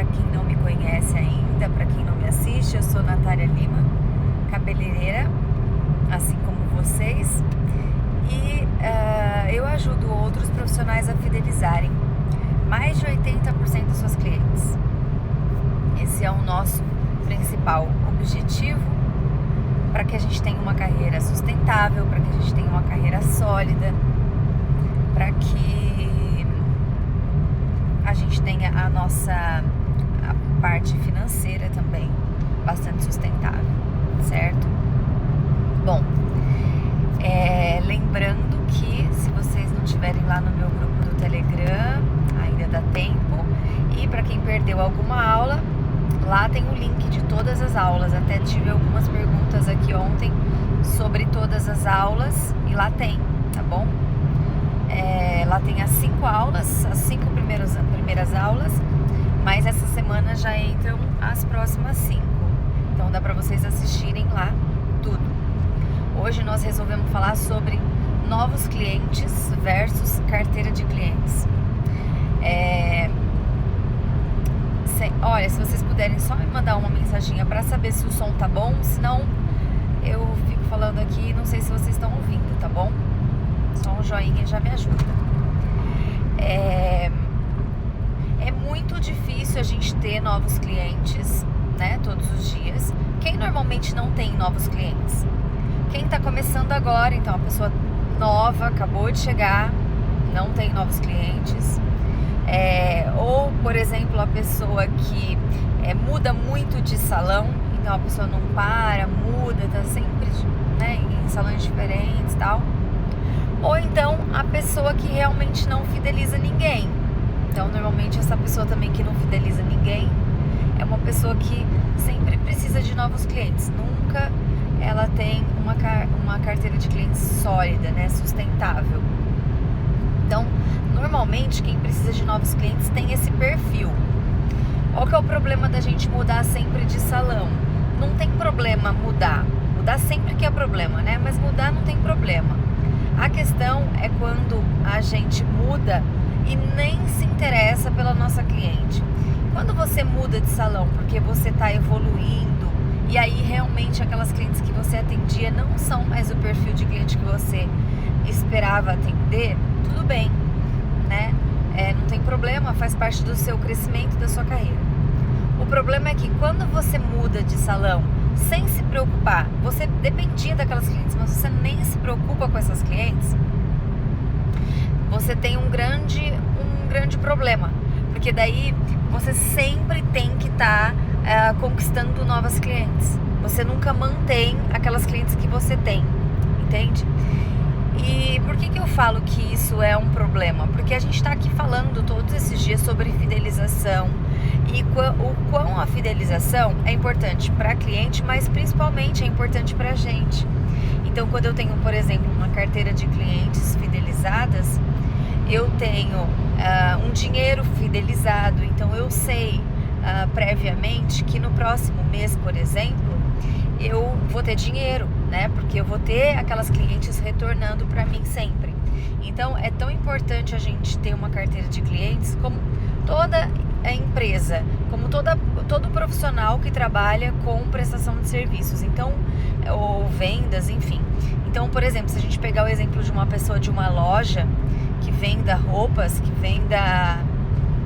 Para quem não me conhece ainda, para quem não me assiste, eu sou Natália Lima, cabeleireira, assim como vocês, e eu ajudo outros profissionais a fidelizarem mais de 80% dos seus clientes. Esse é o nosso principal objetivo, para que a gente tenha uma carreira sustentável, para que a gente tenha uma carreira sólida, para que a gente tenha a parte financeira também bastante sustentável, certo? Bom, lembrando que se vocês não estiverem lá no meu grupo do Telegram, ainda dá tempo. E para quem perdeu alguma aula, lá tem o link de todas as aulas. Até tive algumas perguntas aqui ontem sobre todas as aulas e lá tem, tá bom? Lá tem as 5 aulas, as 5 primeiras aulas, mas essa semana já entram as próximas 5. Então dá para vocês assistirem lá tudo. Hoje nós resolvemos falar sobre novos clientes versus carteira de clientes. Olha, se vocês puderem só me mandar uma mensaginha para saber se o som tá bom, senão eu fico falando aqui, não sei se vocês estão ouvindo, tá bom? Só um joinha já me ajuda. É muito difícil a gente ter novos clientes, né, todos os dias. Quem normalmente não tem novos clientes? Quem tá começando agora, então a pessoa nova, acabou de chegar, não tem novos clientes. Ou, por exemplo, a pessoa que muda muito de salão, então a pessoa não para, muda, tá sempre, né, em salões diferentes e tal. Ou então a pessoa que realmente não fideliza ninguém. Então normalmente essa pessoa também que não fideliza ninguém é uma pessoa que sempre precisa de novos clientes. Nunca ela tem uma carteira de clientes sólida, né, sustentável. Então normalmente quem precisa de novos clientes tem esse perfil. Qual que é o problema da gente mudar sempre de salão? Não tem problema mudar sempre que é problema, né? Mas mudar não tem problema. A questão é quando a gente muda e nem se interessa pela nossa cliente. Quando você muda de salão porque você está evoluindo e aí realmente aquelas clientes que você atendia não são mais o perfil de cliente que você esperava atender, tudo bem, né? Não tem problema, faz parte do seu crescimento, da sua carreira. O problema é que quando você muda de salão sem se preocupar, você dependia daquelas clientes, mas você nem se preocupa com essas clientes, você tem um grande problema, porque daí você sempre tem que estar conquistando novas clientes. Você nunca mantém aquelas clientes que você tem, entende? E por que eu falo que isso é um problema? Porque a gente está aqui falando todos esses dias sobre fidelização e o quão a fidelização é importante para cliente, mas principalmente é importante para a gente. Então, quando eu tenho, por exemplo, uma carteira de clientes fidelizadas, eu tenho um dinheiro fidelizado, então eu sei previamente que no próximo mês, por exemplo, eu vou ter dinheiro, né? Porque eu vou ter aquelas clientes retornando para mim sempre. Então é tão importante a gente ter uma carteira de clientes como toda a empresa, como todo profissional que trabalha com prestação de serviços, então, ou vendas, enfim. Então, por exemplo, se a gente pegar o exemplo de uma pessoa de uma loja que venda roupas, que venda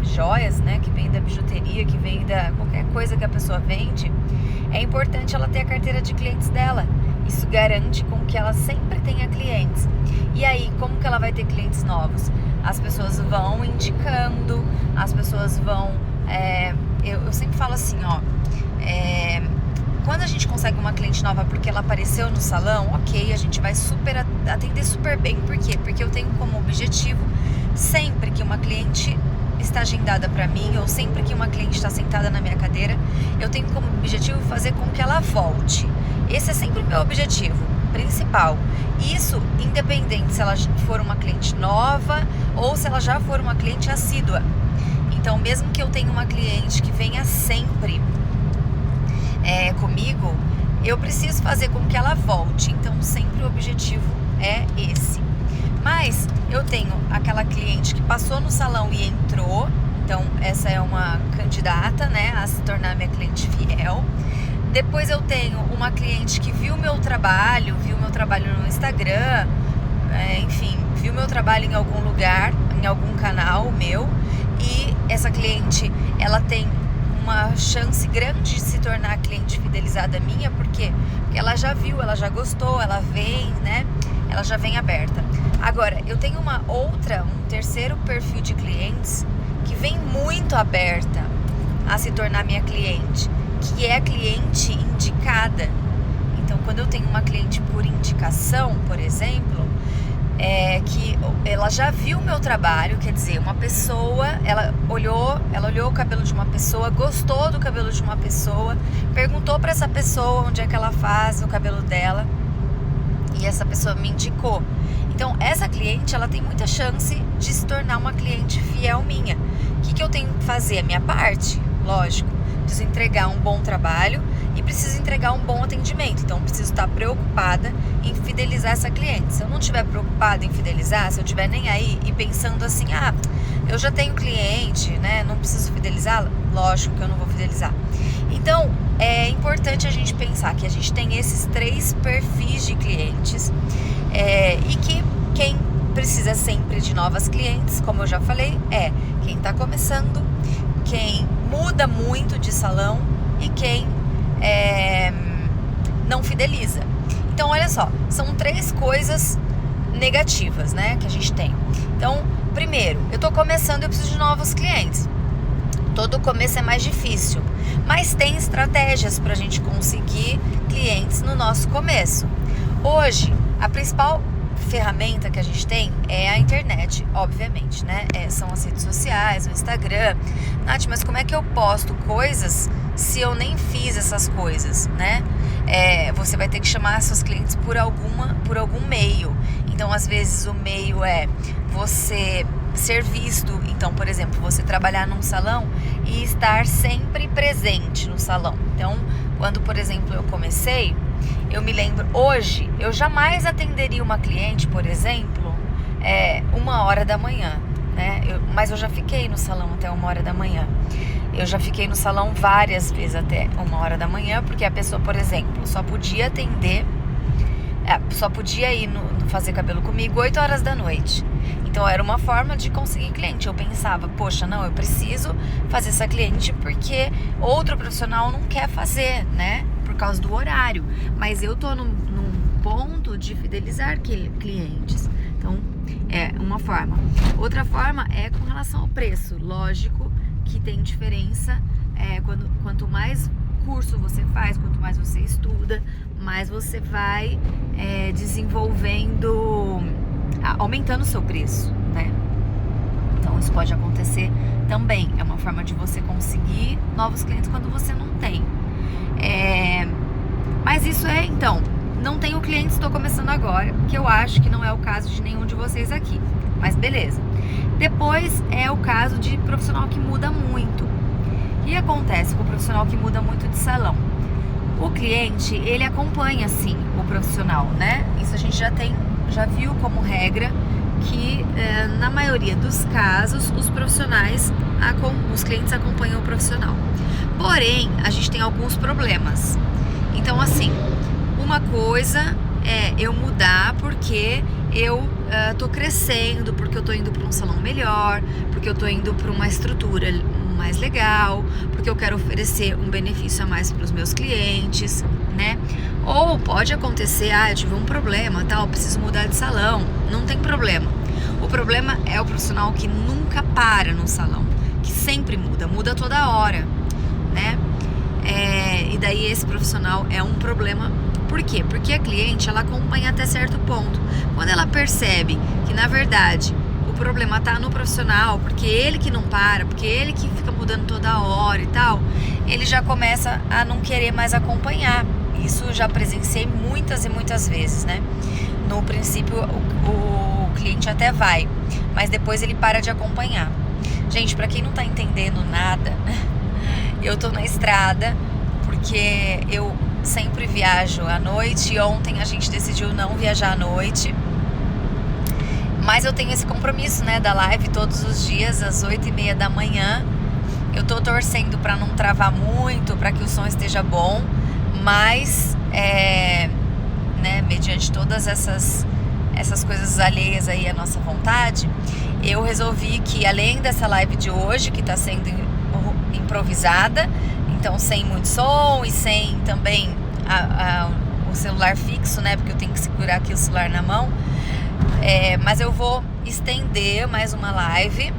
joias, né, que venda bijuteria, que venda qualquer coisa que a pessoa vende, é importante ela ter a carteira de clientes dela. Isso garante com que ela sempre tenha clientes. E aí, como que ela vai ter clientes novos? As pessoas vão indicando, as pessoas vão... eu sempre falo assim, quando a gente consegue uma cliente nova porque ela apareceu no salão, ok, a gente vai atender super bem. Por quê? Porque eu tenho como objetivo, sempre que uma cliente está agendada para mim, ou sempre que uma cliente está sentada na minha cadeira, eu tenho como objetivo fazer com que ela volte. Esse é sempre o meu objetivo principal. Isso independente se ela for uma cliente nova ou se ela já for uma cliente assídua. Então, mesmo que eu tenha uma cliente que venha sempre comigo, eu preciso fazer com que ela volte. Então, sempre o objetivo é esse. Mas eu tenho aquela cliente que passou no salão e entrou, Então, essa é uma candidata, né, a se tornar minha cliente fiel. Depois eu tenho uma cliente que viu meu trabalho no Instagram, enfim, viu meu trabalho em algum lugar, em algum canal meu. E essa cliente, ela tem uma chance grande de se tornar cliente fidelizada minha, por quê? Porque ela já viu, ela já gostou, ela vem, né? Ela já vem aberta. Agora, eu tenho um terceiro perfil de clientes que vem muito aberta a se tornar minha cliente, que é a cliente indicada. Então, quando eu tenho uma cliente por indicação, por exemplo, que ela já viu o meu trabalho, quer dizer, uma pessoa, ela olhou o cabelo de uma pessoa, gostou do cabelo de uma pessoa, perguntou para essa pessoa onde é que ela faz o cabelo dela e essa pessoa me indicou. Então, essa cliente, ela tem muita chance de se tornar uma cliente fiel minha. O que eu tenho que fazer? A minha parte, lógico. Preciso entregar um bom trabalho e preciso entregar um bom atendimento. Então, preciso estar preocupada em fidelizar essa cliente. Se eu não estiver preocupada em fidelizar, se eu estiver nem aí e pensando assim, eu já tenho cliente, né? Não preciso fidelizá-la, lógico que eu não vou fidelizar. Então, é importante a gente pensar que a gente tem esses 3 perfis de clientes e que quem precisa sempre de novas clientes, como eu já falei, é quem está começando, quem muda muito de salão e quem não fideliza. Então, olha só, são 3 coisas negativas, né, que a gente tem. Então, primeiro, eu tô começando, eu preciso de novos clientes. Todo começo é mais difícil, mas tem estratégias para a gente conseguir clientes no nosso começo. Hoje, a principal ferramenta que a gente tem é a internet, obviamente, né? São as redes sociais, o Instagram. Nath, mas como é que eu posto coisas se eu nem fiz essas coisas, né? Você vai ter que chamar seus clientes por algum meio. Então, às vezes, o meio é você ser visto. Então, por exemplo, você trabalhar num salão e estar sempre presente no salão. Então, quando, por exemplo, eu comecei, eu me lembro, hoje, eu jamais atenderia uma cliente, por exemplo, 1h da manhã, né? Mas eu já fiquei no salão até 1h da manhã. Eu já fiquei no salão várias vezes até 1h da manhã, porque a pessoa, por exemplo, só podia atender, só podia ir fazer cabelo comigo 8h da noite. Então, era uma forma de conseguir cliente. Eu pensava, poxa, não, eu preciso fazer essa cliente porque outro profissional não quer fazer, né? Por causa do horário. Mas eu tô num ponto de fidelizar clientes. Então, é uma forma. Outra forma é com relação ao preço. Lógico que tem diferença. Quanto mais curso você faz, quanto mais você estuda, mais você vai desenvolvendo, aumentando o seu preço, né? Então, isso pode acontecer também. É uma forma de você conseguir novos clientes quando você não tem. Mas isso então, não tenho clientes, estou começando agora, que eu acho que não é o caso de nenhum de vocês aqui, mas beleza. Depois é o caso de profissional que muda muito. O que acontece com o profissional que muda muito de salão? O cliente, ele acompanha sim o profissional, né? Isso a gente já viu como regra que na maioria dos casos os clientes acompanham o profissional. Porém, a gente tem alguns problemas. Então, assim, uma coisa é eu mudar porque eu tô crescendo, porque eu tô indo para um salão melhor, porque eu tô indo para uma estrutura mais legal, porque eu quero oferecer um benefício a mais para os meus clientes, né? Ou pode acontecer, eu tive um problema, eu preciso mudar de salão. Não tem problema. O problema é o profissional que nunca para no salão, que sempre muda toda hora, né? E daí esse profissional é um problema. Por quê? Porque a cliente, ela acompanha até certo ponto. Quando ela percebe que, na verdade, o problema tá no profissional, porque ele que não para, porque ele que fica mudando toda hora e tal, ele já começa a não querer mais acompanhar. Isso eu já presenciei muitas e muitas vezes, né? No princípio, o cliente até vai, mas depois ele para de acompanhar. Gente, pra quem não tá entendendo nada, eu tô na estrada porque eu sempre viajo à noite e ontem a gente decidiu não viajar à noite. Mas eu tenho esse compromisso, né, da live todos os dias às 8h30 da manhã. Eu tô torcendo para não travar muito, para que o som esteja bom, mas né, mediante todas essas coisas alheias aí à nossa vontade, eu resolvi que além dessa live de hoje, que tá sendo improvisada, então sem muito som e sem também o celular fixo, né, porque eu tenho que segurar aqui o celular na mão, mas eu vou estender mais uma live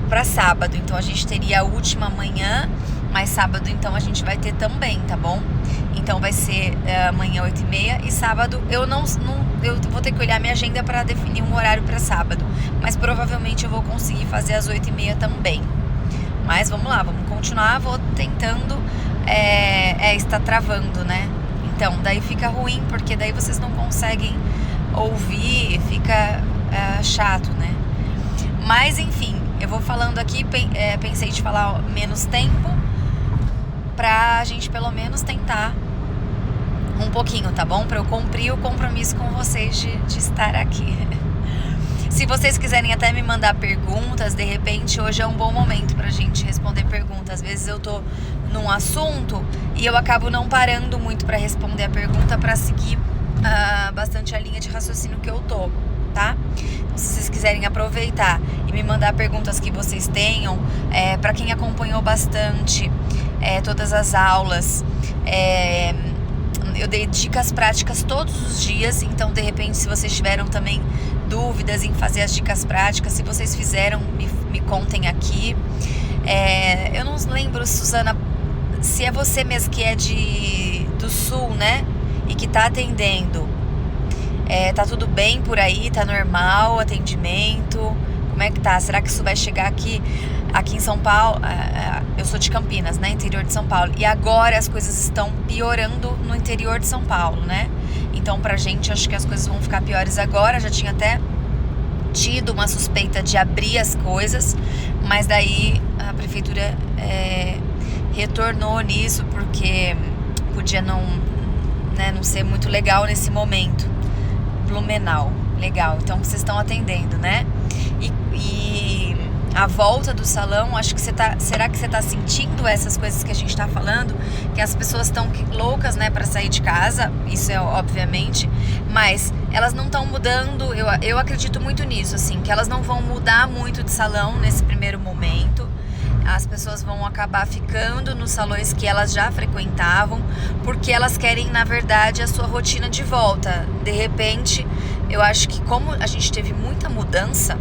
para sábado. Então a gente teria a última amanhã, mas sábado então a gente vai ter também, tá bom? Então vai ser amanhã 8h30 e sábado eu vou ter que olhar minha agenda para definir um horário para sábado, mas provavelmente eu vou conseguir fazer às 8h30 também. Mas vamos lá, vamos continuar, vou tentando, está travando, né? Então daí fica ruim, porque daí vocês não conseguem ouvir, fica chato, né? Mas enfim, eu vou falando aqui, pensei de falar menos tempo pra gente pelo menos tentar um pouquinho, tá bom? Pra eu cumprir o compromisso com vocês de estar aqui. Se vocês quiserem até me mandar perguntas, de repente hoje é um bom momento pra gente responder perguntas. Às vezes eu tô num assunto e eu acabo não parando muito pra responder a pergunta, pra seguir bastante a linha de raciocínio que eu tô, tá? Então, se vocês quiserem aproveitar e me mandar perguntas que vocês tenham, pra quem acompanhou bastante todas as aulas, eu dei dicas práticas todos os dias, então de repente se vocês tiveram também dúvidas em fazer as dicas práticas, se vocês fizeram, me contem aqui. Eu não lembro, Suzana, se é você mesmo que é do Sul, né? E que tá atendendo. Tá tudo bem por aí? Tá normal o atendimento? Como é que tá? Será que isso vai chegar aqui em São Paulo? Eu sou de Campinas, né? Interior de São Paulo. E agora as coisas estão piorando no interior de São Paulo, né? Então pra gente acho que as coisas vão ficar piores agora. Já tinha até tido uma suspeita de abrir as coisas, mas daí a prefeitura retornou nisso porque podia não ser muito legal nesse momento. Blumenau, legal, então vocês estão atendendo, né? E a volta do salão, acho que será que você tá sentindo essas coisas que a gente tá falando? Que as pessoas estão loucas, né, pra sair de casa, isso é obviamente, mas elas não estão mudando, eu acredito muito nisso, assim, que elas não vão mudar muito de salão nesse primeiro momento. As pessoas vão acabar ficando nos salões que elas já frequentavam, porque elas querem, na verdade, a sua rotina de volta. De repente, eu acho que como a gente teve muita mudança,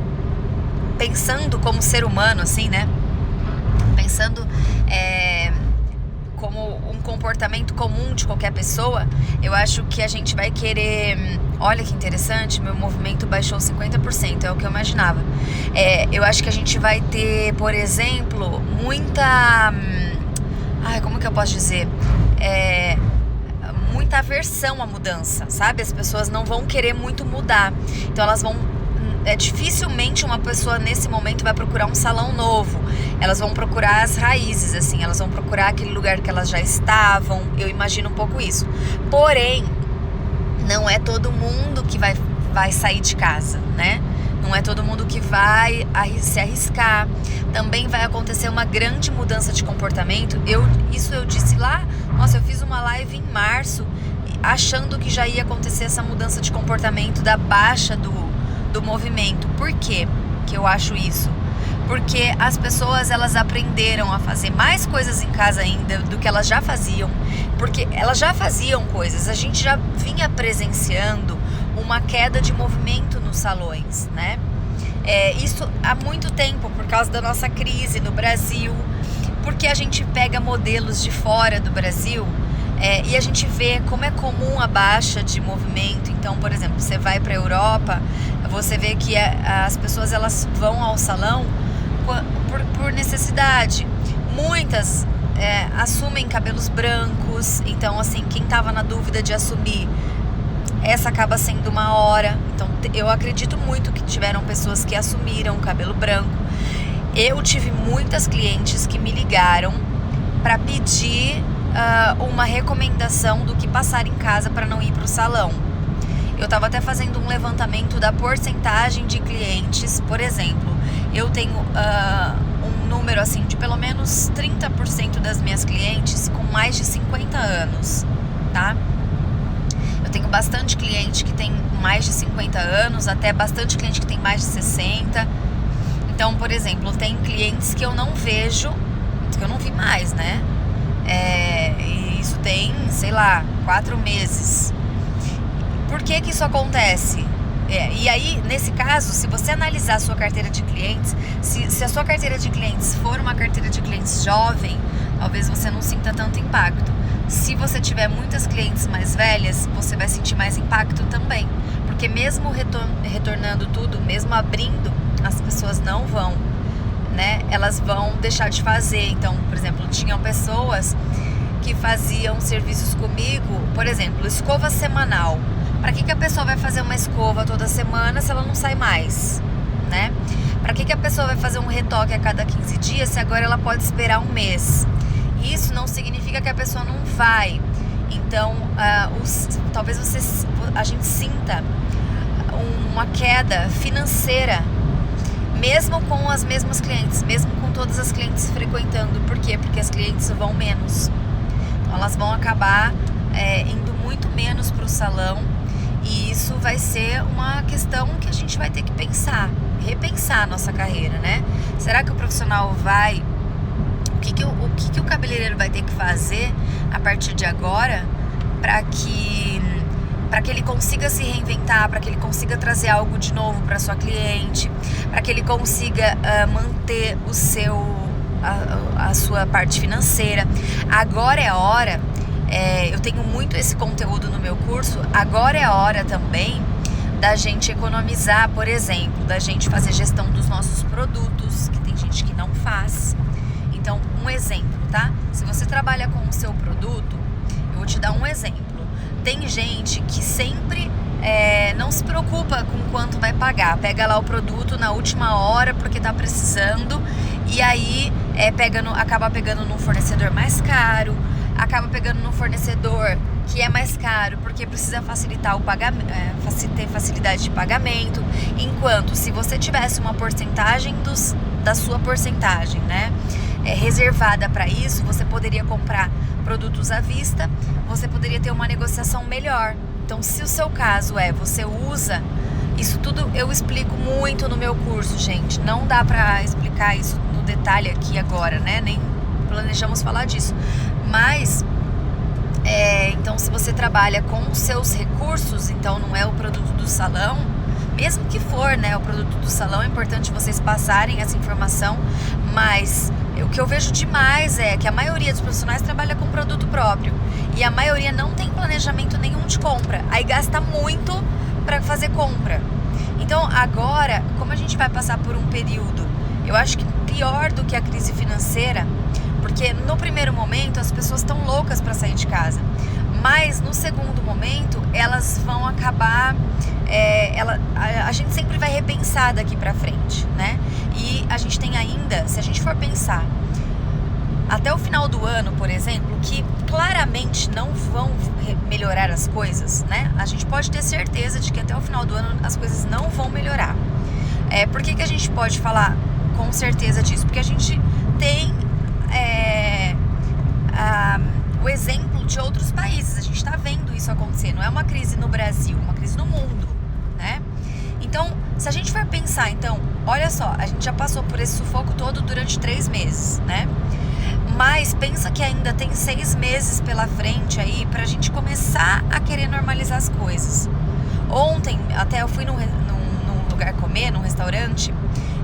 pensando como ser humano, assim, né? Pensando como um comportamento comum de qualquer pessoa, eu acho que a gente vai querer... Olha que interessante, meu movimento baixou 50%, é o que eu imaginava. Eu acho que a gente vai ter, por exemplo, muita... como que eu posso dizer? Muita aversão à mudança, sabe? As pessoas não vão querer muito mudar. Então elas vão... dificilmente uma pessoa nesse momento vai procurar um salão novo. Elas vão procurar as raízes, assim. Elas vão procurar aquele lugar que elas já estavam. Eu imagino um pouco isso. Porém, não é todo mundo que vai sair de casa, né? Não é todo mundo que vai se arriscar. Também vai acontecer uma grande mudança de comportamento. Isso eu disse lá. Nossa, eu fiz uma live em março achando que já ia acontecer essa mudança de comportamento da baixa do movimento. Por quê que eu acho isso? Porque as pessoas, elas aprenderam a fazer mais coisas em casa ainda do que elas já faziam, porque elas já faziam coisas, a gente já vinha presenciando uma queda de movimento nos salões, né? Isso há muito tempo, por causa da nossa crise no Brasil, porque a gente pega modelos de fora do Brasil e a gente vê como é comum a baixa de movimento. Então, por exemplo, você vai para a Europa, você vê que as pessoas, elas vão ao salão por necessidade. Muitas assumem cabelos brancos. Então, assim, quem estava na dúvida de assumir, essa acaba sendo uma hora. Então, eu acredito muito que tiveram pessoas que assumiram o cabelo branco. Eu tive muitas clientes que me ligaram para pedir uma recomendação do que passar em casa para não ir para o salão. Eu estava até fazendo um levantamento da porcentagem de clientes. Por exemplo, eu tenho um número assim de pelo menos 30% das minhas clientes com mais de 50 anos, tá? Eu tenho bastante cliente que tem mais de 50 anos, até bastante cliente que tem mais de 60. Então, por exemplo, tem clientes que eu não vejo, que eu não vi mais, né? E isso tem, sei lá, 4 meses. Por que isso acontece? E aí, nesse caso, se você analisar a sua carteira de clientes, se a sua carteira de clientes for uma carteira de clientes jovem, talvez você não sinta tanto impacto. Se você tiver muitas clientes mais velhas, você vai sentir mais impacto também. Porque mesmo retornando tudo, mesmo abrindo, as pessoas não vão, né? Elas vão deixar de fazer. Então, por exemplo, tinham pessoas que faziam serviços comigo, por exemplo, escova semanal. Para que a pessoa vai fazer uma escova toda semana se ela não sai mais, né? Para que a pessoa vai fazer um retoque a cada 15 dias se agora ela pode esperar um mês? Isso não significa que a pessoa não vai. Então, talvez a gente sinta uma queda financeira, mesmo com as mesmas clientes, mesmo com todas as clientes frequentando. Por quê? Porque as clientes vão menos. Então, elas vão acabar indo muito menos para o salão. E isso vai ser uma questão que a gente vai ter que repensar a nossa carreira, né? Será que o profissional vai... O que o cabeleireiro vai ter que fazer a partir de agora para que ele consiga se reinventar, para que ele consiga trazer algo de novo para sua cliente, para que ele consiga manter a sua parte financeira? Agora é a hora... eu tenho muito esse conteúdo no meu curso. Agora é a hora também da gente economizar, por exemplo, da gente fazer gestão dos nossos produtos, que tem gente que não faz. Então, um exemplo, tá? Se você trabalha com o seu produto, eu vou te dar um exemplo. Tem gente que sempre não se preocupa com quanto vai pagar. Pega lá o produto na última hora porque tá precisando, e aí acaba pegando num fornecedor mais caro, acaba pegando num fornecedor que é mais caro porque precisa facilitar o pagamento, ter facilidade de pagamento. Enquanto se você tivesse uma porcentagem da sua porcentagem, né, reservada para isso, você poderia comprar produtos à vista, você poderia ter uma negociação melhor. Então, se o seu caso você usa, isso tudo eu explico muito no meu curso, gente. Não dá para explicar isso no detalhe aqui agora, né? Nem planejamos falar disso. Mas, então, se você trabalha com os seus recursos, então não é o produto do salão, mesmo que for, né, o produto do salão, é importante vocês passarem essa informação, mas o que eu vejo demais é que a maioria dos profissionais trabalha com produto próprio e a maioria não tem planejamento nenhum de compra, aí gasta muito para fazer compra. Então agora, como a gente vai passar por um período, eu acho que pior do que a crise financeira, porque no primeiro momento as pessoas estão loucas para sair de casa, mas no segundo momento elas vão acabar, a gente sempre vai repensar daqui para frente, né? E a gente tem ainda, se a gente for pensar até o final do ano, por exemplo, que claramente não vão melhorar as coisas, né? A gente pode ter certeza de que até o final do ano as coisas não vão melhorar. Por que a gente pode falar com certeza disso? Porque a gente tem o exemplo de outros países. A gente está vendo isso acontecer. Não é uma crise no Brasil, é uma crise no mundo, né? Então, se a gente for pensar, então, olha só, a gente já passou por esse sufoco todo durante 3 meses, né? Mas pensa que ainda tem 6 meses pela frente aí pra gente começar a querer normalizar as coisas. Ontem, até eu fui num lugar comer, num restaurante,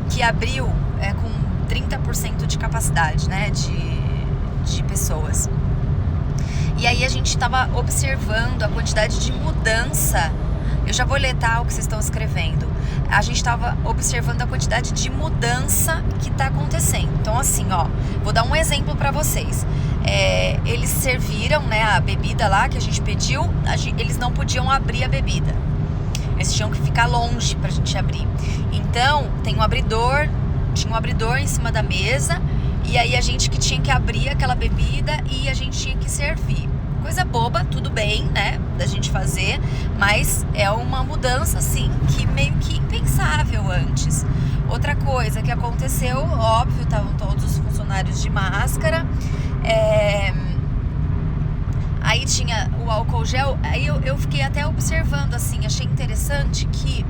que abriu com 30% de capacidade, né, de pessoas. E aí a gente tava observando a quantidade de mudança. Eu já vou ler o que vocês estão escrevendo. A gente estava observando a quantidade de mudança que está acontecendo. Então, assim, ó, vou dar um exemplo para vocês. Eles serviram, né, a bebida lá que a gente pediu, eles não podiam abrir a bebida. Eles tinham que ficar longe pra gente abrir. Então, tinha um abridor em cima da mesa, e aí a gente que tinha que abrir aquela bebida e a gente tinha que servir. Coisa boba, tudo bem, né, da gente fazer, mas é uma mudança, assim, que meio que impensável antes. Outra coisa que aconteceu, óbvio, estavam todos os funcionários de máscara, aí tinha o álcool gel, aí eu fiquei até observando, assim, achei interessante que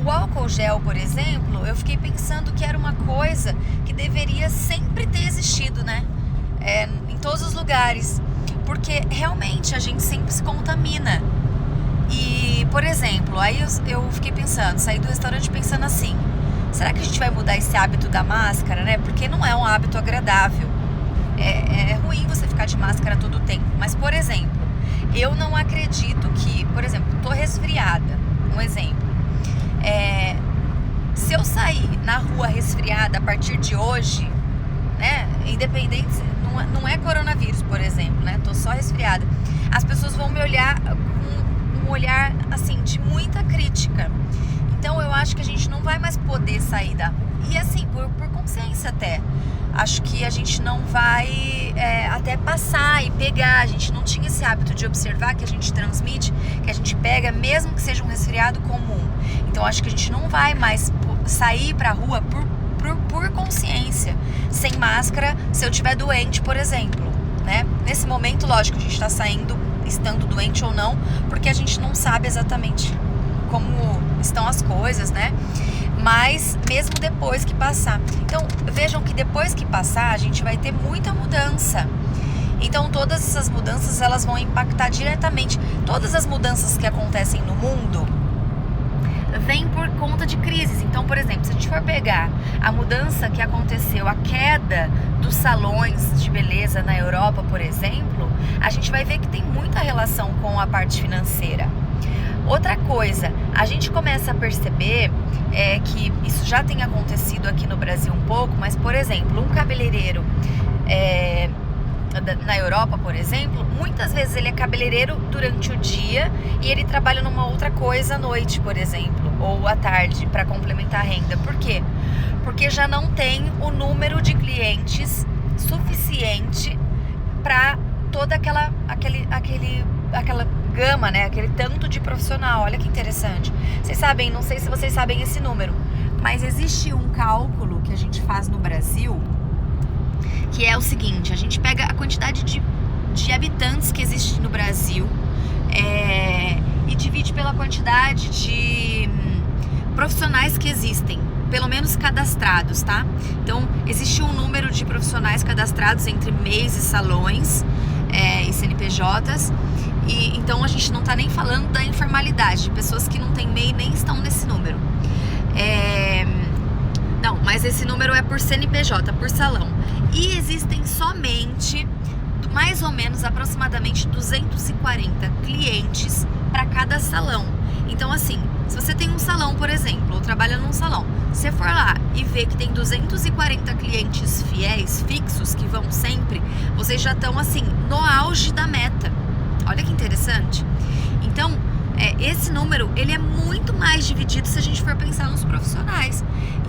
o álcool gel, por exemplo, eu fiquei pensando que era uma coisa que deveria sempre ter existido, né? Em todos os lugares. Porque realmente a gente sempre se contamina. E, por exemplo, aí eu fiquei pensando, saí do restaurante pensando assim, será que a gente vai mudar esse hábito da máscara, né? Porque não é um hábito agradável. É ruim você ficar de máscara todo o tempo. Mas, por exemplo, eu não acredito que, por exemplo, tô resfriada, um exemplo. Se eu sair na rua resfriada a partir de hoje, né, independente, não é coronavírus, por exemplo, né, tô só resfriada, as pessoas vão me olhar com um olhar, assim, de muita crítica. Então eu acho que a gente não vai mais poder sair da rua, e assim, por consciência até, acho que a gente não vai até passar e pegar. A gente não tinha esse hábito de observar que a gente transmite, que a gente pega, mesmo que seja um resfriado comum. Então acho que a gente não vai mais sair pra rua por consciência, sem máscara, se eu estiver doente, por exemplo, né? Nesse momento, lógico, a gente tá saindo estando doente ou não, porque a gente não sabe exatamente como estão as coisas, né? Mas mesmo depois que passar. Então, vejam que depois que passar, a gente vai ter muita mudança. Então, todas essas mudanças, elas vão impactar diretamente. Todas as mudanças que acontecem no mundo vêm por conta de crises. Então, por exemplo, se a gente for pegar a mudança que aconteceu, a queda dos salões de beleza na Europa, por exemplo, a gente vai ver que tem muita relação com a parte financeira. Outra coisa, a gente começa a perceber que isso já tem acontecido aqui no Brasil um pouco, mas, por exemplo, um cabeleireiro na Europa, por exemplo, muitas vezes ele é cabeleireiro durante o dia e ele trabalha numa outra coisa à noite, por exemplo, ou à tarde, para complementar a renda. Por quê? Porque já não tem o número de clientes suficiente para toda aquela gama, né? Aquele tanto de profissional. Olha que interessante. Vocês sabem, não sei se vocês sabem esse número, mas existe um cálculo que a gente faz no Brasil, que é o seguinte: a gente pega a quantidade de habitantes que existe no Brasil e divide pela quantidade de profissionais que existem, pelo menos cadastrados, tá? Então, existe um número de profissionais cadastrados entre MEIs e salões e CNPJs, e então a gente não tá nem falando da informalidade, de pessoas que não têm MEI nem estão nesse número. Não, mas esse número é por CNPJ, por salão. E existem somente, mais ou menos, aproximadamente 240 clientes para cada salão. Então, assim, se você tem um salão, por exemplo, ou trabalha num salão, se você for lá e ver que tem 240 clientes fiéis, fixos, que vão sempre, vocês já estão, assim, no auge da meta. Olha que interessante. Então, esse número, ele é muito mais dividido se a gente for pensar nos profissionais.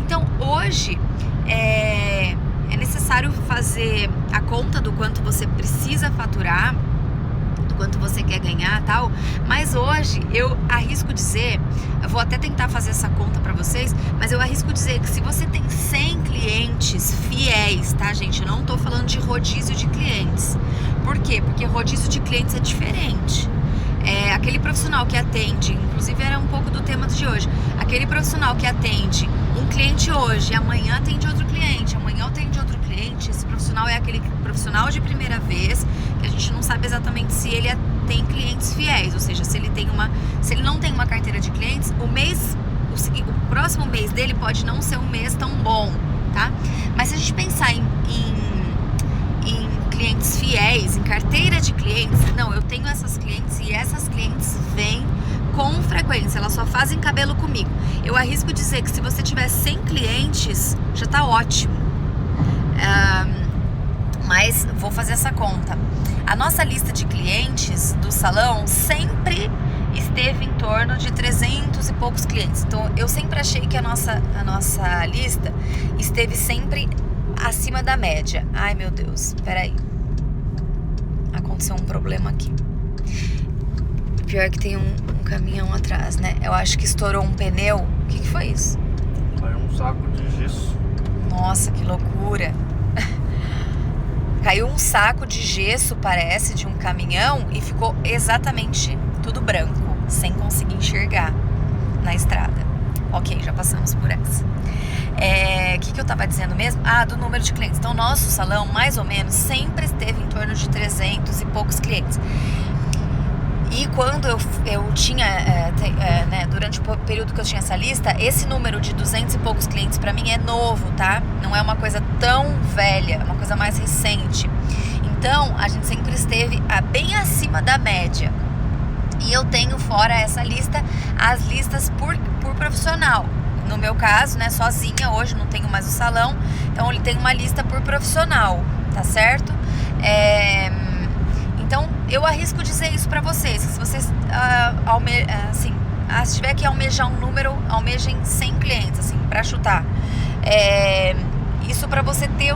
Então, hoje, é necessário fazer a conta do quanto você precisa faturar, do quanto você quer ganhar, tal. Mas hoje, eu arrisco dizer, eu vou até tentar fazer essa conta pra vocês, mas eu arrisco dizer que se você tem 100 clientes fiéis, tá, gente? Eu não tô falando de rodízio de clientes. Por quê? Porque rodízio de clientes é diferente. Aquele profissional que atende, inclusive era um pouco do tema de hoje, aquele profissional que atende um cliente hoje, amanhã atende outro cliente, amanhã atende outro cliente, esse profissional é aquele profissional de primeira vez, que a gente não sabe exatamente se ele tem clientes fiéis, ou seja, se ele não tem uma carteira de clientes, o próximo mês dele pode não ser um mês tão bom, tá? Mas se a gente pensar em clientes fiéis, em carteira de clientes, não, eu tenho essas clientes e essas clientes vêm com frequência, elas só fazem cabelo comigo. Eu arrisco dizer que se você tiver 100 clientes, já tá ótimo. Mas vou fazer essa conta. A nossa lista de clientes do salão sempre esteve em torno de 300 e poucos clientes. Então, eu sempre achei que a nossa lista esteve sempre acima da média. Ai, meu Deus, peraí. aconteceu um problema aqui. Pior que tem um caminhão atrás, né? Eu acho que estourou um pneu. O que foi isso? Caiu um saco de gesso. Nossa, que loucura. Caiu um saco de gesso, parece, de um caminhão e ficou exatamente tudo branco, sem conseguir enxergar na estrada. Ok, já passamos por essa. O que eu tava dizendo mesmo? Do número de clientes. Então, nosso salão, mais ou menos, sempre esteve em torno de 300 e poucos clientes. E quando eu tinha, né, durante o período que eu tinha essa lista, esse número de 200 e poucos clientes pra mim é novo, tá? Não é uma coisa tão velha, é uma coisa mais recente. Então, a gente sempre esteve bem acima da média. E eu tenho fora essa lista, as listas por profissional. No meu caso, né, sozinha, hoje não tenho mais o salão, então ele tem uma lista por profissional, tá certo? Então, eu arrisco dizer isso pra vocês, que se vocês, se tiver que almejar um número, almejem 100 clientes, assim, pra chutar. Isso pra você ter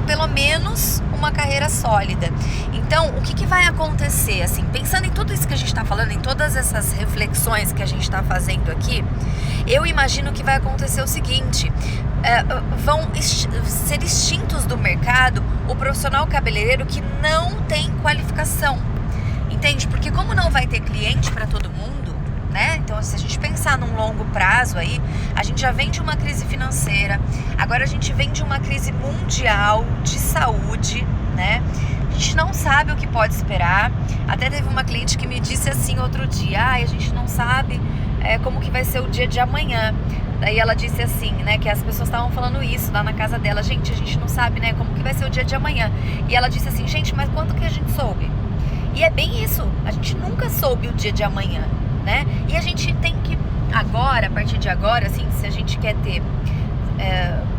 pelo menos uma carreira sólida. Então, o que vai acontecer, assim, pensando em tudo isso que a gente tá falando, em todas essas reflexões que a gente tá fazendo aqui, eu imagino que vai acontecer o seguinte: vão ser extintos do mercado o profissional cabeleireiro que não tem qualificação, entende? Porque como não vai ter cliente para todo mundo, né? Então, se a gente pensar num longo prazo aí, a gente já vem de uma crise financeira, agora a gente vem de uma crise mundial de saúde, né? A gente não sabe o que pode esperar. Até teve uma cliente que me disse assim outro dia: a gente não sabe como que vai ser o dia de amanhã. Daí ela disse assim, né, que as pessoas estavam falando isso lá na casa dela: a gente não sabe, né, como que vai ser o dia de amanhã. E ela disse assim: gente, mas quando que a gente soube? E é bem isso, a gente nunca soube o dia de amanhã, né? E a gente tem que agora, a partir de agora, assim, se a gente quer ter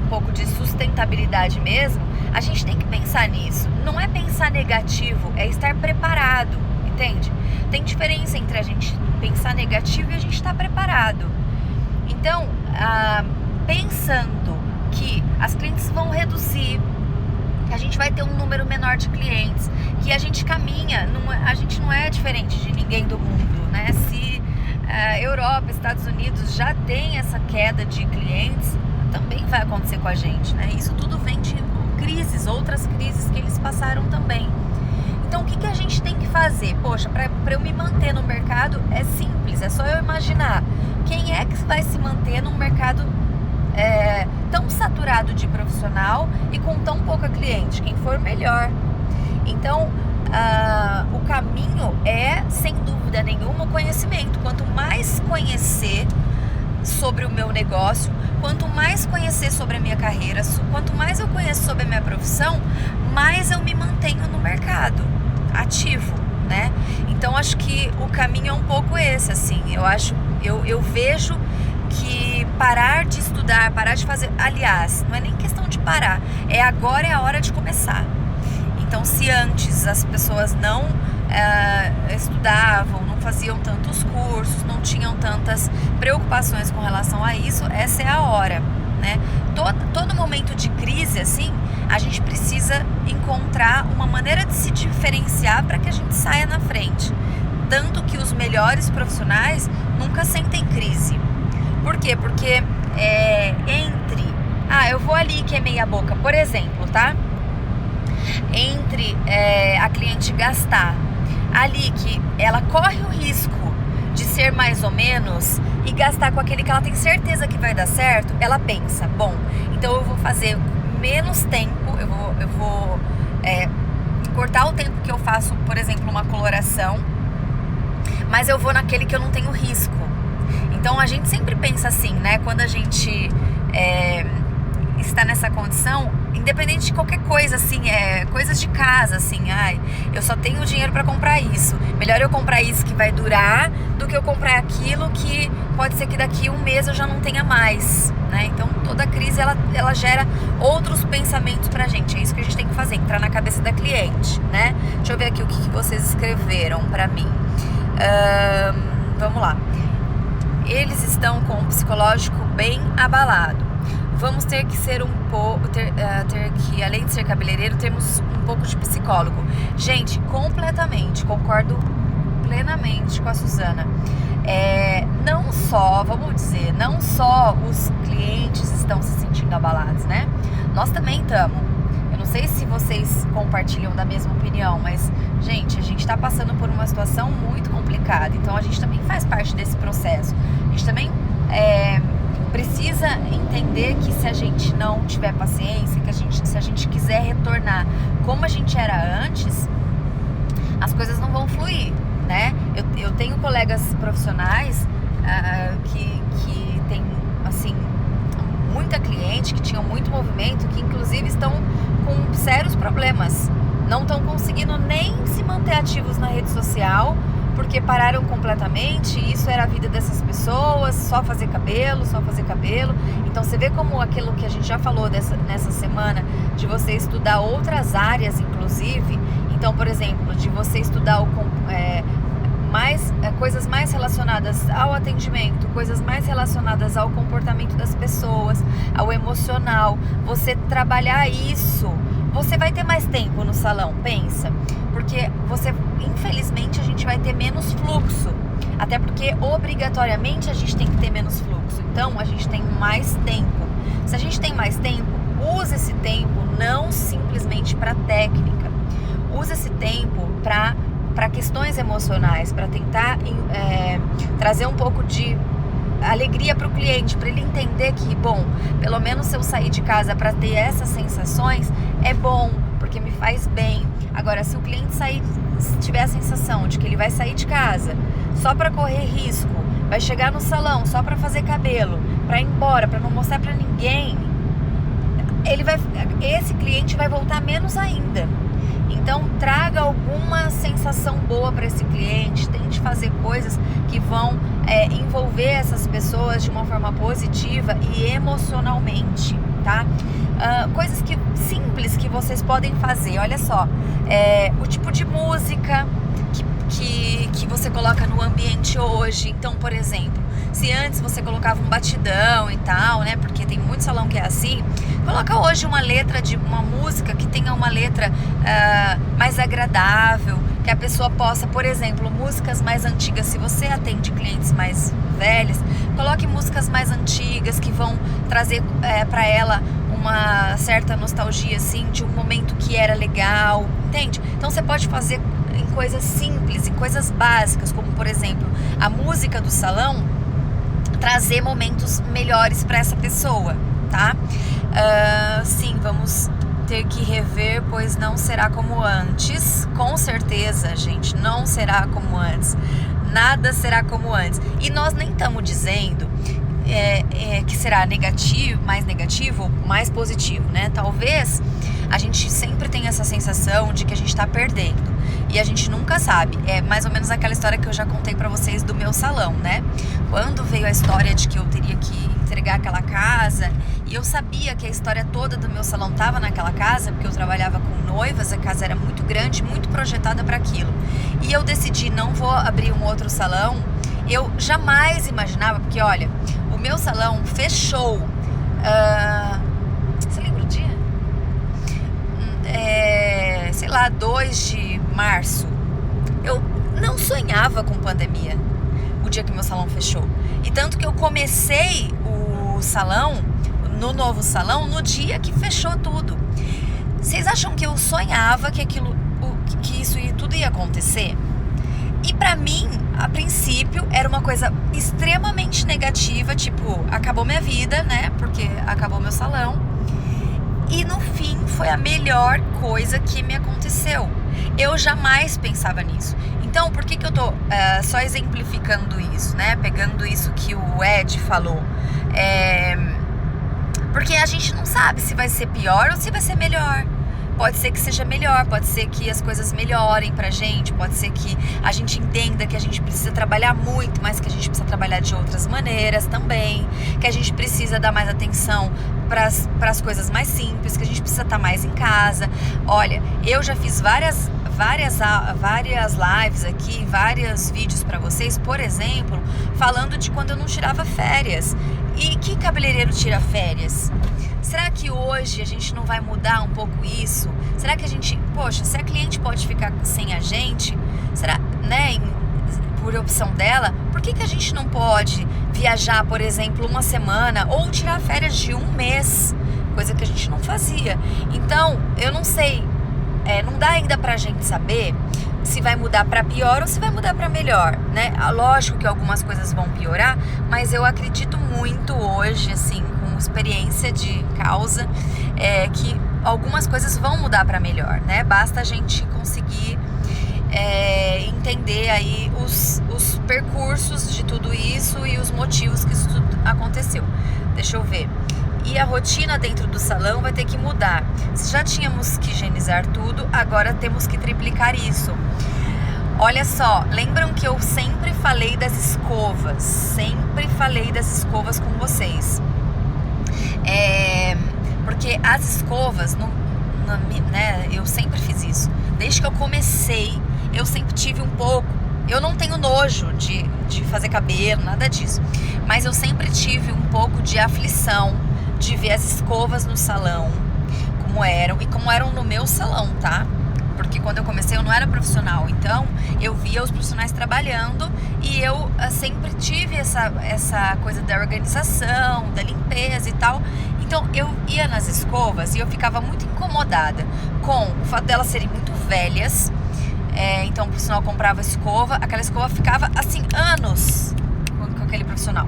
um pouco de sustentabilidade mesmo, a gente tem que pensar nisso. Não é pensar negativo, é estar preparado, entende? Tem diferença entre a gente pensar negativo e a gente estar preparado. Então, pensando que as clientes vão reduzir, que a gente vai ter um número menor de clientes, que a gente caminha, a gente não é diferente de ninguém do mundo, né? Se Europa, Estados Unidos já tem essa queda de clientes, também vai acontecer com a gente, né? Isso tudo vem de crises, outras crises que eles passaram também. Então, o que a gente tem que fazer? Poxa, para eu me manter no mercado é simples, é só eu imaginar quem é que vai se manter num mercado tão saturado de profissional e com tão pouca cliente, quem for melhor. Então, o caminho é, sem dúvida nenhuma, o conhecimento. Quanto mais conhecer sobre o meu negócio, quanto mais conhecer sobre a minha carreira, quanto mais eu conheço sobre a minha profissão, mais eu me mantenho no mercado ativo, né? Então, acho que o caminho é um pouco esse, assim. Eu vejo que parar de estudar, parar de fazer, aliás, não é nem questão de parar, agora é a hora de começar. Então, se antes as pessoas não estudavam, não faziam tantos cursos, não tinham tantas preocupações com relação a isso, essa é a hora, né? Todo momento de crise, assim, a gente precisa encontrar uma maneira de se diferenciar para que a gente saia na frente. Tanto que os melhores profissionais nunca sentem crise. Por quê? Porque eu vou ali que é meia boca, por exemplo, tá? Entre a cliente gastar ali que ela corre o risco de ser mais ou menos e gastar com aquele que ela tem certeza que vai dar certo, ela pensa, bom, então eu vou fazer menos tempo, eu vou cortar o tempo que eu faço, por exemplo, uma coloração, mas eu vou naquele que eu não tenho risco. Então a gente sempre pensa assim, né? Quando a gente está nessa condição, independente de qualquer coisa, assim, coisas de casa, assim, eu só tenho dinheiro para comprar isso. Melhor eu comprar isso que vai durar do que eu comprar aquilo que pode ser que daqui um mês eu já não tenha mais, né? Então toda crise ela gera outros pensamentos pra gente. É isso que a gente tem que fazer, entrar na cabeça da cliente, né? Deixa eu ver aqui o que vocês escreveram pra mim. Vamos lá. Eles estão com o psicológico bem abalado. vamos ter que ser ter que, além de ser cabeleireiro, temos um pouco de psicólogo. Gente, completamente, concordo plenamente com a Suzana. Não só os clientes estão se sentindo abalados, né? Nós também estamos. Eu não sei se vocês compartilham da mesma opinião, mas, gente, a gente está passando por uma situação muito complicada. Então, a gente também faz parte desse processo. A gente também precisa entender que se a gente não tiver paciência, se a gente quiser retornar como a gente era antes, as coisas não vão fluir, né? Eu tenho colegas profissionais que tem, assim, muita cliente, que tinham muito movimento, que inclusive estão com sérios problemas. Não estão conseguindo nem se manter ativos na rede social, porque pararam completamente. Isso era a vida dessas pessoas, só fazer cabelo. Então você vê como aquilo que a gente já falou nessa semana, de você estudar outras áreas, inclusive. Então, por exemplo, de você estudar coisas mais relacionadas ao atendimento, coisas mais relacionadas ao comportamento das pessoas, ao emocional. Você trabalhar isso, você vai ter mais tempo no salão, pensa. Porque infelizmente, a gente vai ter menos fluxo. Até porque, obrigatoriamente, a gente tem que ter menos fluxo. Então, a gente tem mais tempo. Se a gente tem mais tempo, use esse tempo não simplesmente para técnica. Use esse tempo para questões emocionais, para tentar trazer um pouco de alegria para o cliente, para ele entender que, bom, pelo menos se eu sair de casa para ter essas sensações, é bom, porque me faz bem. Agora, se o cliente tiver a sensação de que ele vai sair de casa só para correr risco, vai chegar no salão só para fazer cabelo, para ir embora, para não mostrar para ninguém, esse cliente vai voltar menos ainda. Então, traga alguma sensação boa para esse cliente, tente fazer coisas que vão envolver essas pessoas de uma forma positiva e emocionalmente, tá? Coisas simples que vocês podem fazer, olha só, o tipo de música que você coloca no ambiente hoje. Então, por exemplo, se antes você colocava um batidão e tal, né, porque tem muito salão que é assim, coloca hoje uma letra de uma música que tenha uma letra mais agradável, que a pessoa possa, por exemplo, músicas mais antigas. Se você atende clientes mais velhos, coloque músicas mais antigas que vão trazer para ela uma certa nostalgia, assim, de um momento que era legal, entende? Então você pode fazer em coisas simples, em coisas básicas, como, por exemplo, a música do salão, trazer momentos melhores para essa pessoa, tá? Sim, vamos ter que rever, pois não será como antes. Com certeza, gente, não será como antes. Nada será como antes. E nós nem estamos dizendo que será mais negativo ou mais positivo, né? Talvez a gente sempre tenha essa sensação de que a gente está perdendo. E a gente nunca sabe. É mais ou menos aquela história que eu já contei pra vocês do meu salão, né? Quando veio a história de que eu teria que entregar aquela casa, e eu sabia que a história toda do meu salão tava naquela casa, porque eu trabalhava com noivas, a casa era muito grande, muito projetada para aquilo. E eu decidi, não vou abrir um outro salão. Eu jamais imaginava, porque olha, o meu salão fechou. Você lembra o dia? Sei lá, 2 de março. Eu não sonhava com pandemia o dia que meu salão fechou. E tanto que eu comecei o salão, no novo salão, no dia que fechou tudo. Vocês acham que eu sonhava que isso tudo ia acontecer? E pra mim, a princípio, era uma coisa extremamente negativa, tipo, acabou minha vida, né? Porque acabou meu salão. E no fim, foi a melhor coisa que me aconteceu. Eu jamais pensava nisso. Então, por que eu tô só exemplificando isso, né? Pegando isso que o Ed falou. Porque a gente não sabe se vai ser pior ou se vai ser melhor. Pode ser que seja melhor, pode ser que as coisas melhorem pra gente, pode ser que a gente entenda que a gente precisa trabalhar muito, mas que a gente precisa trabalhar de outras maneiras também, que a gente precisa dar mais atenção pras coisas mais simples, que a gente precisa estar mais em casa. Olha, eu já fiz várias lives aqui, vários vídeos pra vocês, por exemplo, falando de quando eu não tirava férias. E que cabeleireiro tira férias? Será que hoje a gente não vai mudar um pouco isso? Será que a gente... Poxa, se a cliente pode ficar sem a gente, será, né, por opção dela, por que a gente não pode viajar, por exemplo, uma semana ou tirar férias de um mês? Coisa que a gente não fazia. Então, eu não sei, não dá ainda pra gente saber se vai mudar pra pior ou se vai mudar pra melhor, né? Lógico que algumas coisas vão piorar, mas eu acredito muito hoje, assim, com experiência de causa, que algumas coisas vão mudar pra melhor, né? Basta a gente conseguir entender aí os percursos de tudo isso e os motivos que isso tudo aconteceu. Deixa eu ver. E a rotina dentro do salão vai ter que mudar. Se já tínhamos que higienizar tudo, agora temos que triplicar isso. Olha só, lembram que eu sempre falei das escovas? Sempre falei das escovas com vocês. Porque as escovas, né, eu sempre fiz isso. Desde que eu comecei, eu sempre tive um pouco. Eu não tenho nojo de fazer cabelo, nada disso. Mas eu sempre tive um pouco de aflição de ver as escovas no salão, como eram, e como eram no meu salão, tá? Porque quando eu comecei eu não era profissional, então eu via os profissionais trabalhando e eu sempre tive essa coisa da organização, da limpeza e tal. Então eu ia nas escovas e eu ficava muito incomodada com o fato delas serem muito velhas. Então o profissional comprava a escova, aquela escova ficava assim anos com aquele profissional.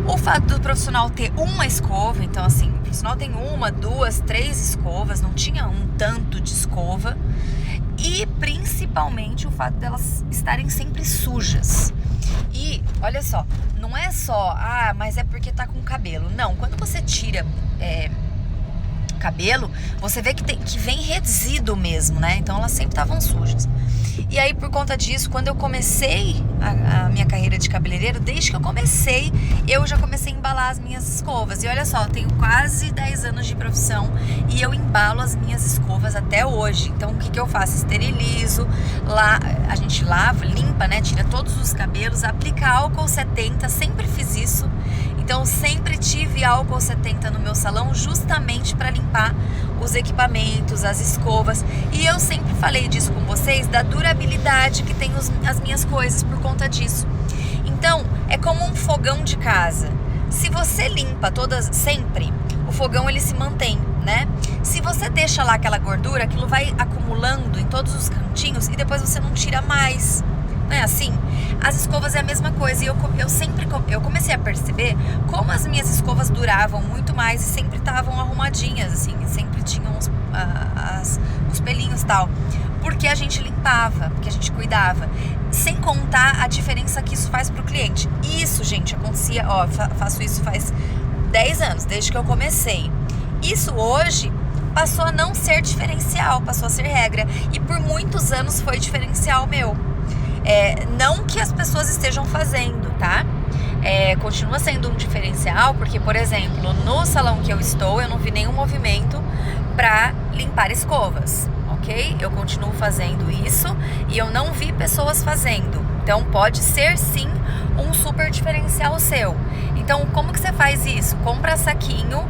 O fato do profissional ter uma escova, então assim, o profissional tem uma, duas, três escovas, não tinha um tanto de escova. E principalmente o fato delas estarem sempre sujas. E olha só, não é só, mas é porque tá com cabelo. Não, quando você tira cabelo, você vê que vem resíduo mesmo, né? Então elas sempre estavam sujas. E aí, por conta disso, quando eu comecei a minha carreira de cabeleireiro, desde que eu comecei, eu já comecei a embalar as minhas escovas. E olha só, eu tenho quase 10 anos de profissão e eu embalo as minhas escovas até hoje. Então, o que eu faço? Esterilizo, a gente lava, limpa, né? Tira todos os cabelos, aplica álcool 70, sempre fiz isso. Então, sempre tive álcool 70 no meu salão justamente para limpar os equipamentos, as escovas. E eu sempre falei disso com vocês, da durabilidade que tem as minhas coisas por conta disso. Então, é como um fogão de casa. Se você limpa todas sempre, o fogão ele se mantém, né? Se você deixa lá aquela gordura, aquilo vai acumulando em todos os cantinhos e depois você não tira mais. Não é assim? As escovas é a mesma coisa. E eu comecei a perceber como as minhas escovas duravam muito mais e sempre estavam arrumadinhas, assim, sempre tinham os pelinhos e tal. Porque a gente limpava, porque a gente cuidava. Sem contar a diferença que isso faz pro cliente. Isso, gente, acontecia, faço isso faz 10 anos, desde que eu comecei. Isso hoje passou a não ser diferencial, passou a ser regra. E por muitos anos foi diferencial meu. Não que as pessoas estejam fazendo, tá? Continua sendo um diferencial, porque, por exemplo, no salão que eu estou, eu não vi nenhum movimento para limpar escovas, ok? Eu continuo fazendo isso e eu não vi pessoas fazendo. Então, pode ser, sim, um super diferencial seu. Então, como que você faz isso? Compra saquinho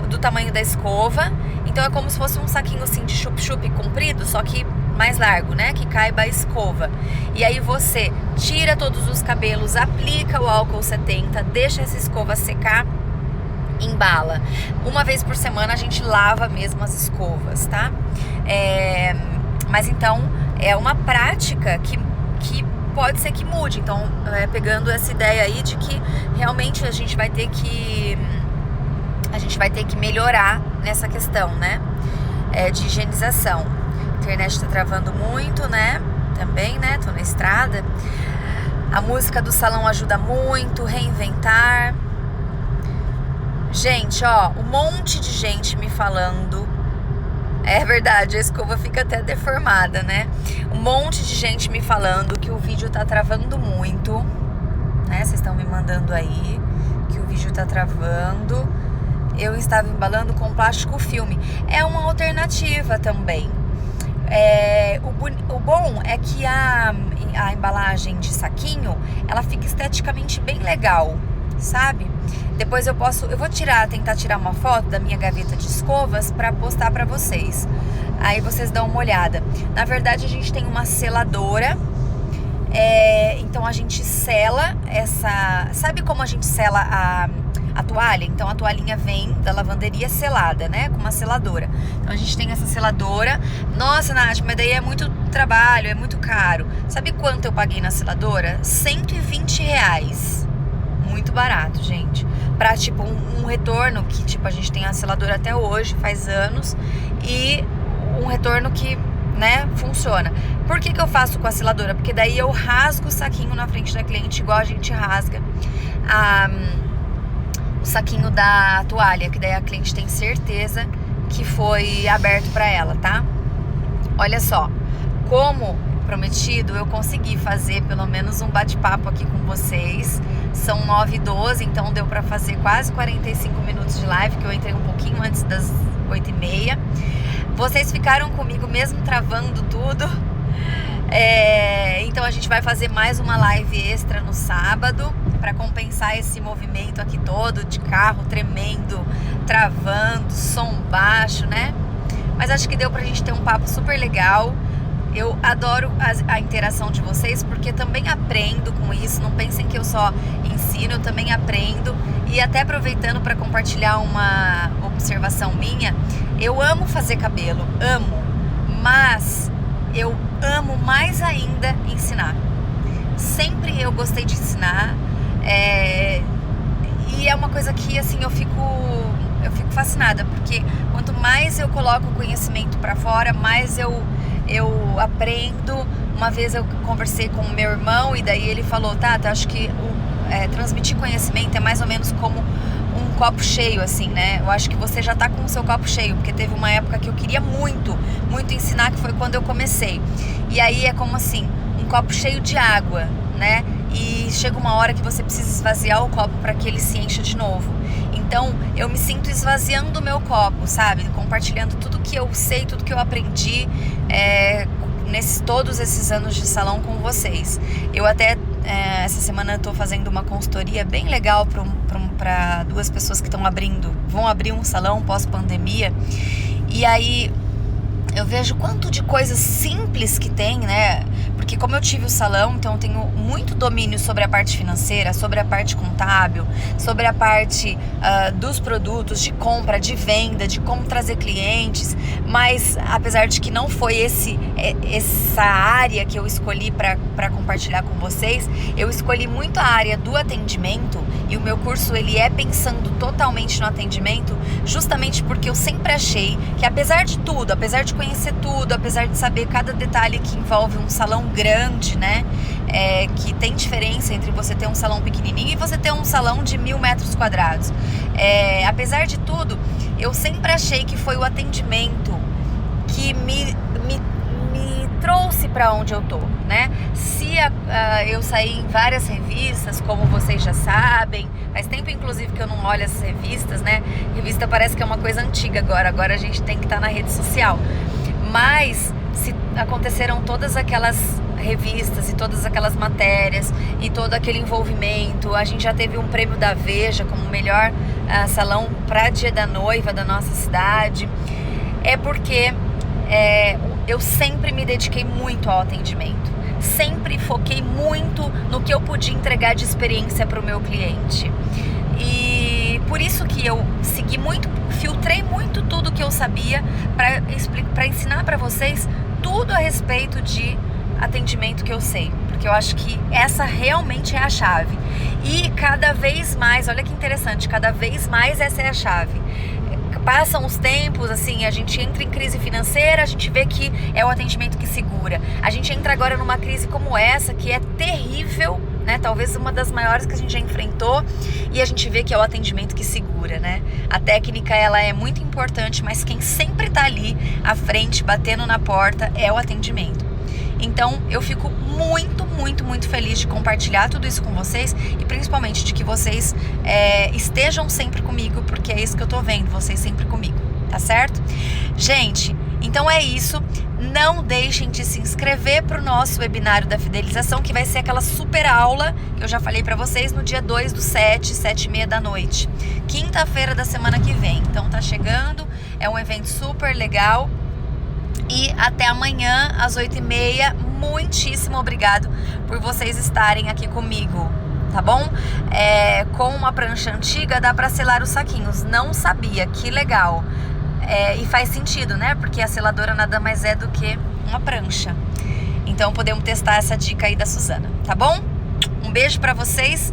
do tamanho da escova. Então, é como se fosse um saquinho, assim, de chup-chup comprido, só que mais largo, né? Que caiba a escova. E aí você tira todos os cabelos, aplica o álcool 70, deixa essa escova secar, embala. Uma vez por semana a gente lava mesmo as escovas, tá? Mas então é uma prática que pode ser que mude. Então, pegando essa ideia aí de que realmente a gente vai ter que melhorar nessa questão, né? De higienização. A internet tá travando muito, né? Também, né? Tô na estrada. A música do salão ajuda muito, reinventar. Gente, um monte de gente me falando. É verdade, a escova fica até deformada, né? Um monte de gente me falando que o vídeo tá travando muito, né? Vocês estão me mandando aí que o vídeo tá travando. Eu estava embalando com plástico filme. É uma alternativa também. O bom é que a embalagem de saquinho, ela fica esteticamente bem legal, sabe? Depois eu vou tentar tirar uma foto da minha gaveta de escovas para postar para vocês. Aí vocês dão uma olhada. Na verdade, a gente tem uma seladora. Então a gente sela essa... Sabe como a gente sela a toalha? Então a toalhinha vem da lavanderia selada, né? Com uma seladora. Então a gente tem essa seladora. Nossa, Nath, mas daí é muito trabalho, é muito caro. Sabe quanto eu paguei na seladora? R$120. Muito barato, gente. Pra, tipo, um retorno que, tipo, a gente tem a seladora até hoje, faz anos. E um retorno que, né, funciona. Por que eu faço com a seladora? Porque daí eu rasgo o saquinho na frente da cliente, igual a gente rasga o saquinho da toalha, que daí a cliente tem certeza que foi aberto pra ela, tá? Olha só, como prometido, eu consegui fazer pelo menos um bate-papo aqui com vocês. São 9h12, então deu pra fazer quase 45 minutos de live, que eu entrei um pouquinho antes das 8h30. Vocês ficaram comigo mesmo travando tudo. Então a gente vai fazer mais uma live extra no sábado para compensar esse movimento aqui todo de carro tremendo, travando, som baixo, né? Mas acho que deu pra gente ter um papo super legal. Eu adoro a interação de vocês, porque também aprendo com isso. Não pensem que eu só ensino, eu também aprendo. E até aproveitando para compartilhar uma observação minha, eu amo fazer cabelo, amo, mas eu amo mais ainda ensinar. Sempre eu gostei de ensinar, e é uma coisa que, assim, eu fico fascinada, porque quanto mais eu coloco o conhecimento para fora, mais eu aprendo. Uma vez eu conversei com o meu irmão e daí ele falou: Tata, acho que transmitir conhecimento é mais ou menos como um copo cheio, assim, né? Eu acho que você já tá com o seu copo cheio, porque teve uma época que eu queria muito, muito ensinar, que foi quando eu comecei. E aí é como assim, um copo cheio de água, né? E chega uma hora que você precisa esvaziar o copo para que ele se encha de novo. Então, eu me sinto esvaziando o meu copo, sabe? Compartilhando tudo que eu sei, tudo que eu aprendi todos esses anos de salão com vocês. Eu até, essa semana, estou fazendo uma consultoria bem legal para duas pessoas que vão abrir um salão pós-pandemia. E aí eu vejo quanto de coisas simples que tem, né? Porque como eu tive o salão, então eu tenho muito domínio sobre a parte financeira, sobre a parte contábil, sobre a parte dos produtos, de compra, de venda, de como trazer clientes. Mas apesar de que não foi essa área que eu escolhi para compartilhar com vocês, eu escolhi muito a área do atendimento, e o meu curso ele é pensando totalmente no atendimento, justamente porque eu sempre achei que, apesar de tudo, apesar de conhecer tudo, apesar de saber cada detalhe que envolve um salão grande, né? Que tem diferença entre você ter um salão pequenininho e você ter um salão de 1.000 metros quadrados. Apesar de tudo, eu sempre achei que foi o atendimento que me trouxe para onde eu tô, né? Se eu saí em várias revistas, como vocês já sabem, faz tempo inclusive que eu não olho essas revistas, né? Revista parece que é uma coisa antiga agora a gente tem que estar na rede social. Mas se aconteceram todas aquelas revistas e todas aquelas matérias e todo aquele envolvimento, a gente já teve um prêmio da Veja como o melhor salão para Dia da Noiva da nossa cidade, porque eu sempre me dediquei muito ao atendimento, sempre foquei muito no que eu podia entregar de experiência para o meu cliente. E por isso que eu segui muito, filtrei muito tudo que eu sabia para ensinar para vocês tudo a respeito de atendimento que eu sei, porque eu acho que essa realmente é a chave. E cada vez mais, olha que interessante, cada vez mais essa é a chave. Passam os tempos, assim, a gente entra em crise financeira, a gente vê que é o atendimento que segura. A gente entra agora numa crise como essa, que é terrível, né? Talvez uma das maiores que a gente já enfrentou, e a gente vê que é o atendimento que segura, né? A técnica, ela é muito importante, mas quem sempre tá ali à frente, batendo na porta, é o atendimento. Então, eu fico muito, muito, muito feliz de compartilhar tudo isso com vocês, e principalmente de que vocês estejam sempre comigo, porque é isso que eu tô vendo, vocês sempre comigo, tá certo? Gente, então é isso. Não deixem de se inscrever para o nosso webinário da fidelização, que vai ser aquela super aula que eu já falei para vocês no dia 2/7, 7h30 da noite. Quinta-feira da semana que vem. Então tá chegando, é um evento super legal. E até amanhã às 8h30. Muitíssimo obrigado por vocês estarem aqui comigo, tá bom? Com uma prancha antiga dá para selar os saquinhos. Não sabia, que legal. E faz sentido, né? Porque a seladora nada mais é do que uma prancha. Então podemos testar essa dica aí da Suzana, tá bom? Um beijo pra vocês.